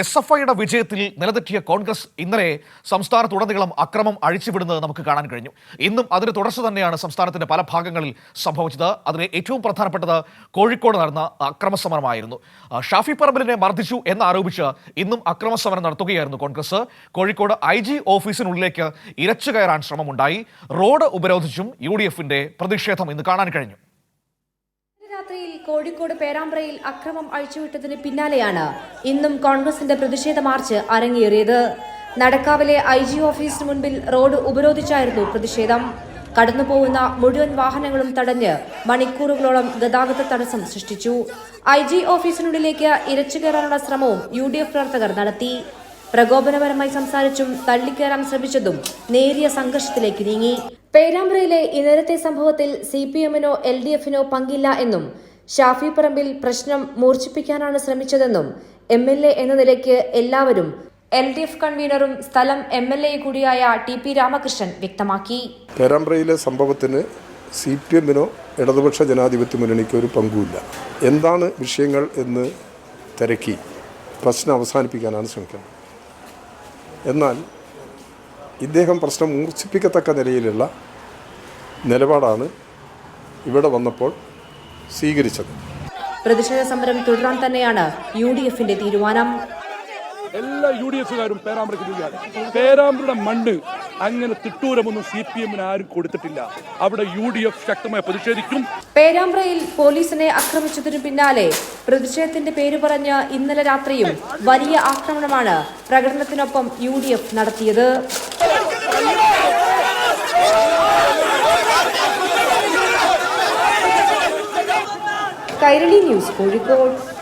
SFIയുടെ വിജയത്തിൽ നിലതെറ്റിയ കോൺഗ്രസ് ഇന്നലെ സംസ്ഥാനത്തുടനീളം അക്രമം അഴിച്ചുവിടുന്നത് നമുക്ക് കാണാൻ കഴിഞ്ഞു. ഇന്നും അതിന് തുടർച്ച തന്നെയാണ് സംസ്ഥാനത്തിന്റെ പല ഭാഗങ്ങളിൽ സംഭവിച്ചത്. അതിലെ ഏറ്റവും പ്രധാനപ്പെട്ടത് കോഴിക്കോട് നടന്ന അക്രമസമരമായിരുന്നു. ഷാഫി പറമ്പിലിനെ മർദ്ദിച്ചു എന്നാരോപിച്ച് ഇന്നും അക്രമസമരം നടത്തുകയായിരുന്നു കോൺഗ്രസ്. കോഴിക്കോട് IG ഓഫീസിനുള്ളിലേക്ക് ഇരച്ചു കയറാൻ ശ്രമമുണ്ടായി. റോഡ് ഉപരോധിച്ചും UDFന്റെ പ്രതിഷേധം ഇന്ന് കാണാൻ കഴിഞ്ഞു. കോഴിക്കോട് പേരാമ്പ്രയിൽ അക്രമം അഴിച്ചുവിട്ടതിന് പിന്നാലെയാണ് ഇന്നും കോൺഗ്രസിന്റെ പ്രതിഷേധ മാർച്ച് അരങ്ങേറിയത്. നടക്കാവിലെ IG ഓഫീസിന് മുൻപിൽ റോഡ് ഉപരോധിച്ചായിരുന്നു പ്രതിഷേധം. കടന്നുപോകുന്ന മുഴുവൻ വാഹനങ്ങളും തടഞ്ഞ് മണിക്കൂറുകളോളം ഗതാഗത തടസ്സം സൃഷ്ടിച്ചു. IG ഓഫീസിനുള്ളിലേക്ക് ഇരച്ചു കയറാനുള്ള ശ്രമവും UDF പ്രവർത്തകർ നടത്തി. പ്രകോപനപരമായി സംസാരിച്ചും തള്ളിക്കയറാൻ ശ്രമിച്ചതും നേരിയ സംഘർഷത്തിലേക്ക് നീങ്ങി. പേരാമ്പ്രയിലെ ഇന്നലത്തെ സംഭവത്തിൽ CPM-നോ LDF-നോ പങ്കില്ല എന്നും ഷാഫി പറമ്പിൽ പ്രശ്നം മൂർച്ഛിപ്പിക്കാനാണ് ശ്രമിച്ചതെന്നും MLA എന്ന നിലയ്ക്ക് എല്ലാവരും LDF കൺവീനറും സ്ഥലം MLA കൂടിയായ TP രാമകൃഷ്ണൻ വ്യക്തമാക്കി. പേരാമ്പ്രയിലെ സംഭവത്തിന് CPM-നോ ഇടതുപക്ഷ ജനാധിപത്യ മുന്നണിക്കോ ഒരു പങ്കുമില്ല. എന്താണ് വിഷയങ്ങൾ എന്ന് തിരക്കി പ്രശ്നം അവസാനിപ്പിക്കാനാണ് ശ്രമിക്കുന്നത്. എന്നാൽ ഇദ്ദേഹം പ്രശ്നം മൂർച്ഛിപ്പിക്കത്തക്ക നിലയിലുള്ള നിലപാടാണ് ഇവിടെ വന്നപ്പോൾ സ്വീകരിച്ചത്. പ്രതിഷേധ സമരം തുടരാൻ തന്നെയാണ് UDFന്റെ തീരുമാനം. എല്ലാ UDF-കാരും പേരാമ്പ്രയുടെ മണ്ണ് അങ്ങനെ തിട്ടൂരമൊന്നും CPM-ന് ആരും കൊടുത്തിട്ടില്ല. അവിടെ UDF ശക്തമായി പ്രതിഷേധിക്കും. പേരാമ്പ്രയിൽ പോലീസിനെ ആക്രമിച്ചതിനു പിന്നാലെ പ്രതിഷേധത്തിന്റെ പേര് പറഞ്ഞ് ഇന്നലെ രാത്രിയും വലിയ ആക്രമണമാണ് പ്രകടനത്തിനൊപ്പം UDF നടത്തിയത്. കൈരളി ന്യൂസ്, കോഴിക്കോട്.